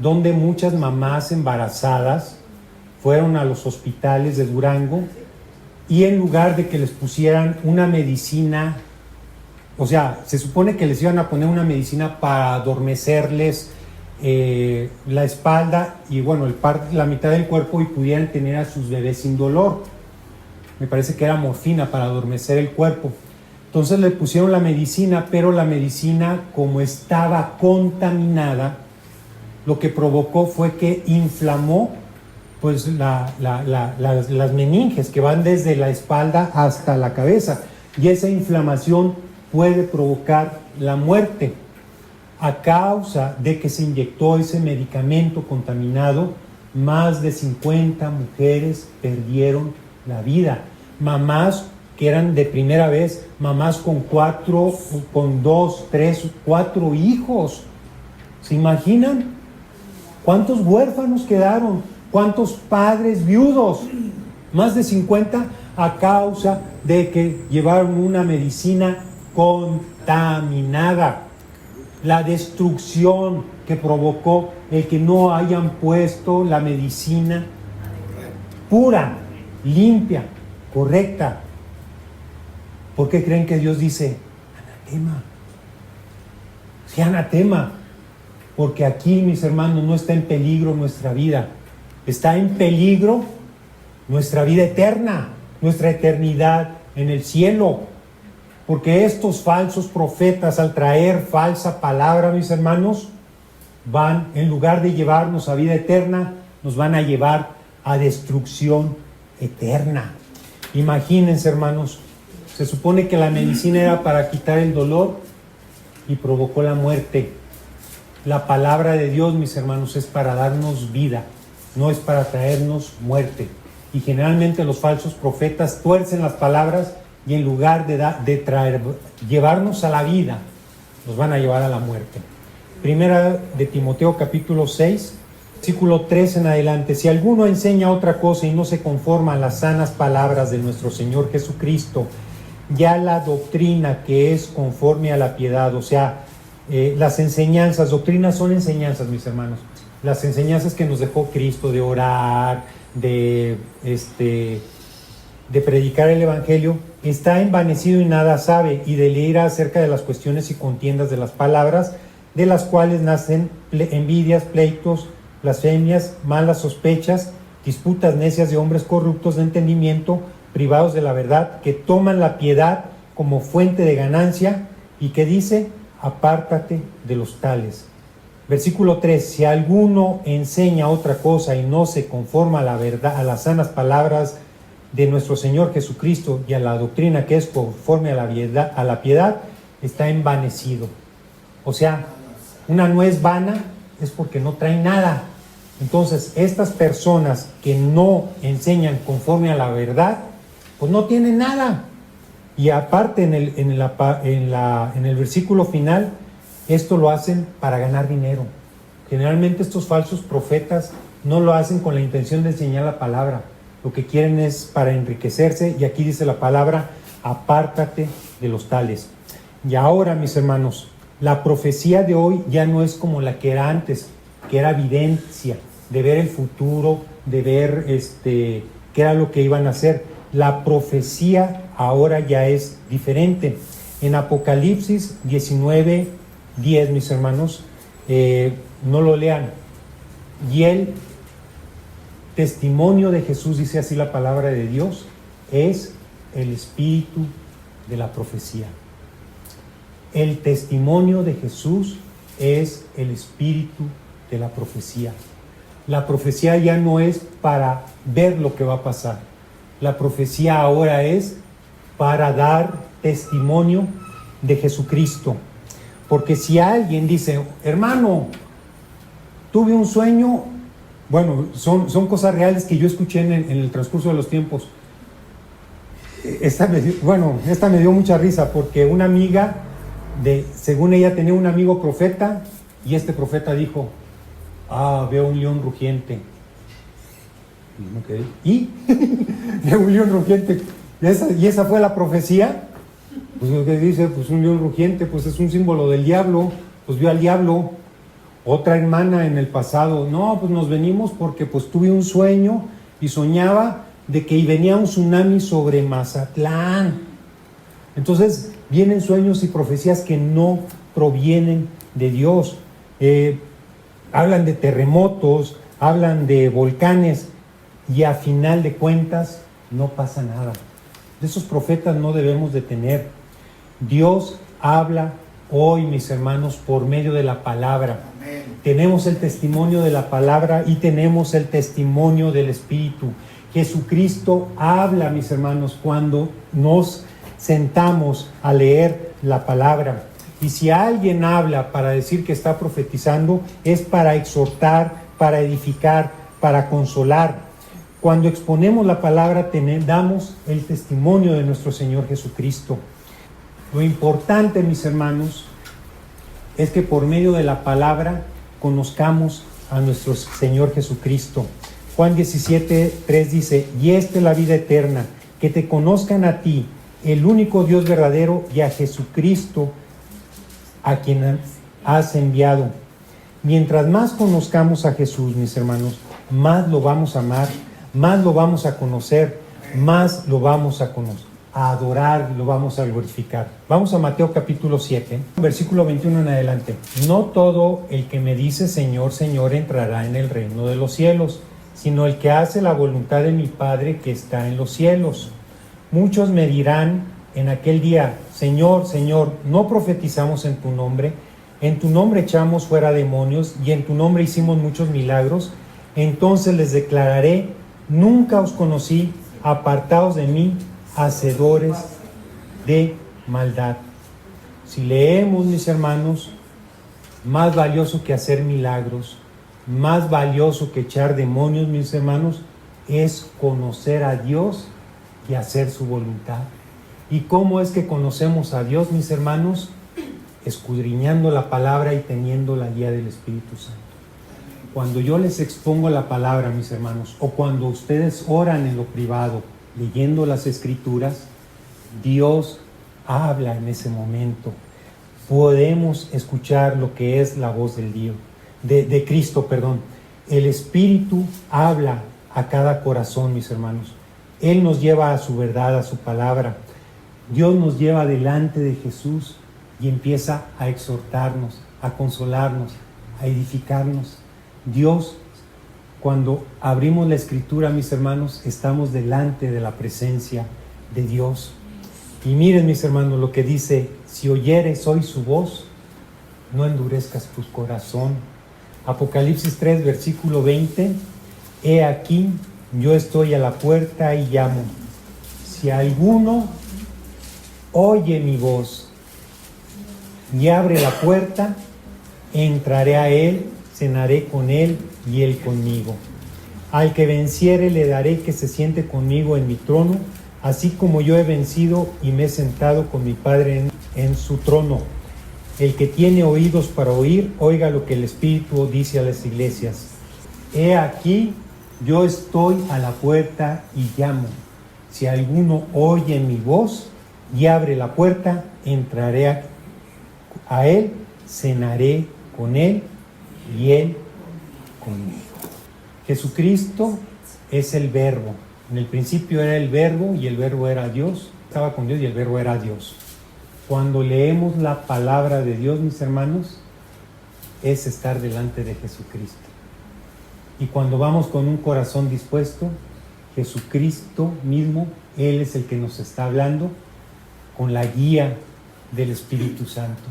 donde muchas mamás embarazadas fueron a los hospitales de Durango y en lugar de que les pusieran una medicina, o sea, se supone que les iban a poner una medicina para adormecerles la espalda y bueno, la mitad del cuerpo y pudieran tener a sus bebés sin dolor. Me parece que era morfina para adormecer el cuerpo. Entonces le pusieron la medicina, pero la medicina, como estaba contaminada, lo que provocó fue que inflamó pues las meninges que van desde la espalda hasta la cabeza, y esa inflamación puede provocar la muerte a causa de que se inyectó ese medicamento contaminado. Más de 50 mujeres perdieron la vida, mamás que eran de primera vez, mamás con 2, 3, 4 hijos. ¿Se imaginan cuántos huérfanos quedaron? ¿Cuántos padres viudos? Más de 50 a causa de que llevaron una medicina contaminada. La destrucción que provocó el que no hayan puesto la medicina pura, limpia, correcta. ¿Por qué creen que Dios dice anatema? Sí, anatema. Porque aquí, mis hermanos, no está en peligro nuestra vida. Está en peligro nuestra vida eterna, nuestra eternidad en el cielo. Porque estos falsos profetas, al traer falsa palabra, mis hermanos, van, en lugar de llevarnos a vida eterna, nos van a llevar a destrucción eterna. Imagínense, hermanos, se supone que la medicina era para quitar el dolor y provocó la muerte. La palabra de Dios, mis hermanos, es para darnos vida, no es para traernos muerte. Y generalmente los falsos profetas tuercen las palabras y en lugar de llevarnos a la vida, nos van a llevar a la muerte. Primera de Timoteo capítulo 6, versículo 3 en adelante. Si alguno enseña otra cosa y no se conforma a las sanas palabras de nuestro Señor Jesucristo, ya la doctrina que es conforme a la piedad, o sea, las enseñanzas, doctrinas son enseñanzas, mis hermanos. Las enseñanzas que nos dejó Cristo de orar, de predicar el Evangelio, está envanecido y nada sabe, y delira acerca de las cuestiones y contiendas de las palabras, de las cuales nacen envidias, pleitos, blasfemias, malas sospechas, disputas necias de hombres corruptos de entendimiento, privados de la verdad, que toman la piedad como fuente de ganancia, y que dice: apártate de los tales. Versículo 3, si alguno enseña otra cosa y no se conforma a la verdad, a las sanas palabras de nuestro Señor Jesucristo y a la doctrina que es conforme a la piedad, está envanecido. O sea, una nuez vana es porque no trae nada. Entonces, estas personas que no enseñan conforme a la verdad, pues no tienen nada. Y aparte en el versículo final, esto lo hacen para ganar dinero. Generalmente estos falsos profetas no lo hacen con la intención de enseñar la palabra. Lo que quieren es para enriquecerse, y aquí dice la palabra: apártate de los tales. Y ahora, mis hermanos, la profecía de hoy ya no es como la que era antes, que era evidencia, de ver el futuro, de ver qué era lo que iban a hacer. La profecía ahora ya es diferente. En Apocalipsis 19:10, mis hermanos, no lo lean. Y el testimonio de Jesús, dice así la palabra de Dios, es el espíritu de la profecía. El testimonio de Jesús es el espíritu de la profecía. La profecía ya no es para ver lo que va a pasar. La profecía ahora es para dar testimonio de Jesucristo. Porque si alguien dice: hermano, tuve un sueño, bueno, son cosas reales que yo escuché en el transcurso de los tiempos. Esta me dio mucha risa, porque una amiga, según ella, tenía un amigo profeta, y este profeta dijo: veo un león rugiente. ¿Y? Veo un león rugiente. ¿Y esa fue la profecía? Pues lo que dice, pues un león rugiente, pues es un símbolo del diablo, pues vio al diablo. Otra hermana en el pasado: no, pues nos venimos porque pues tuve un sueño y soñaba de que venía un tsunami sobre Mazatlán. Entonces vienen sueños y profecías que no provienen de Dios. Hablan de terremotos, hablan de volcanes, y a final de cuentas no pasa nada. De esos profetas no debemos de temer. Dios habla hoy, mis hermanos, por medio de la palabra. Amén. Tenemos el testimonio de la palabra y tenemos el testimonio del Espíritu. Jesucristo habla, mis hermanos, cuando nos sentamos a leer la palabra. Y si alguien habla para decir que está profetizando, es para exhortar, para edificar, para consolar. Cuando exponemos la palabra, damos el testimonio de nuestro Señor Jesucristo. Lo importante, mis hermanos, es que por medio de la palabra conozcamos a nuestro Señor Jesucristo. Juan 17:3 dice: y esta es la vida eterna, que te conozcan a ti, el único Dios verdadero, y a Jesucristo, a quien has enviado. Mientras más conozcamos a Jesús, mis hermanos, más lo vamos a amar, más lo vamos a conocer, más lo vamos a adorar, lo vamos a glorificar. Vamos a Mateo capítulo 7, versículo 21 en adelante. No todo el que me dice Señor, Señor entrará en el reino de los cielos, sino el que hace la voluntad de mi Padre que está en los cielos. Muchos me dirán en aquel día: Señor, Señor, ¿no profetizamos en tu nombre? En tu nombre echamos fuera demonios y en tu nombre hicimos muchos milagros. Entonces les declararé: nunca os conocí, apartaos de mí, hacedores de maldad. Si leemos, mis hermanos, más valioso que hacer milagros, más valioso que echar demonios, mis hermanos, es conocer a Dios y hacer su voluntad. ¿Y cómo es que conocemos a Dios, mis hermanos? Escudriñando la palabra y teniendo la guía del Espíritu Santo. Cuando yo les expongo la palabra, mis hermanos, o cuando ustedes oran en lo privado, leyendo las Escrituras, Dios habla en ese momento. Podemos escuchar lo que es la voz del Dios, de Cristo, perdón. El Espíritu habla a cada corazón, mis hermanos. Él nos lleva a su verdad, a su palabra. Dios nos lleva delante de Jesús y empieza a exhortarnos, a consolarnos, a edificarnos. Dios, cuando abrimos la Escritura, mis hermanos, estamos delante de la presencia de Dios. Y miren, mis hermanos, lo que dice: si oyeres hoy su voz, no endurezcas tu corazón. Apocalipsis 3, versículo 20. He aquí, yo estoy a la puerta y llamo. Si alguno oye mi voz y abre la puerta, entraré a él, cenaré con él y él conmigo. Al que venciere le daré que se siente conmigo en mi trono, así como yo he vencido y me he sentado con mi Padre en su trono. El que tiene oídos para oír, oiga lo que el Espíritu dice a las iglesias. He aquí, yo estoy a la puerta y llamo. Si alguno oye mi voz y abre la puerta, entraré a él, cenaré con él y él conmigo. Jesucristo es el Verbo. En el principio era el Verbo y el Verbo era Dios. Estaba con Dios y el Verbo era Dios. Cuando leemos la palabra de Dios, mis hermanos, es estar delante de Jesucristo. Y cuando vamos con un corazón dispuesto, Jesucristo mismo, Él es el que nos está hablando con la guía del Espíritu Santo.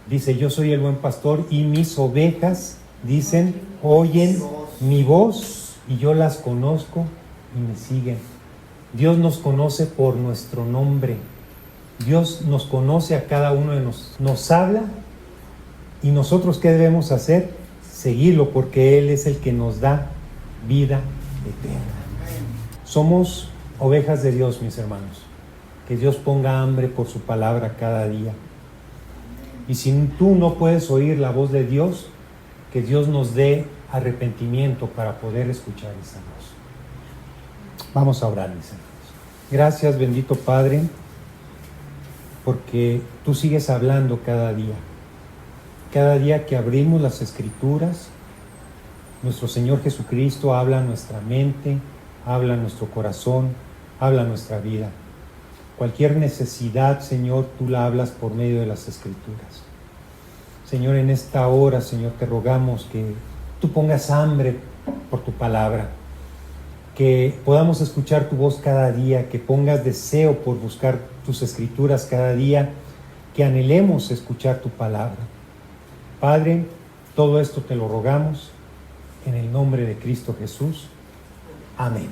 Dice: yo soy el buen pastor y mis ovejas, dicen, oyen mi voz y yo las conozco y me siguen. Dios nos conoce por nuestro nombre. Dios nos conoce a cada uno de nosotros. Nos habla y nosotros, ¿qué debemos hacer? Seguirlo, porque Él es el que nos da vida eterna. Somos ovejas de Dios, mis hermanos. Que Dios ponga hambre por su palabra cada día. Y si tú no puedes oír la voz de Dios, que Dios nos dé arrepentimiento para poder escuchar esa voz. Vamos a orar, mis hermanos. Gracias, bendito Padre, porque tú sigues hablando cada día. Cada día que abrimos las Escrituras, nuestro Señor Jesucristo habla a nuestra mente, habla a nuestro corazón, habla a nuestra vida. Cualquier necesidad, Señor, tú la hablas por medio de las Escrituras. Señor, en esta hora, Señor, te rogamos que tú pongas hambre por tu palabra, que podamos escuchar tu voz cada día, que pongas deseo por buscar tus Escrituras cada día, que anhelemos escuchar tu palabra. Padre, todo esto te lo rogamos en el nombre de Cristo Jesús. Amén.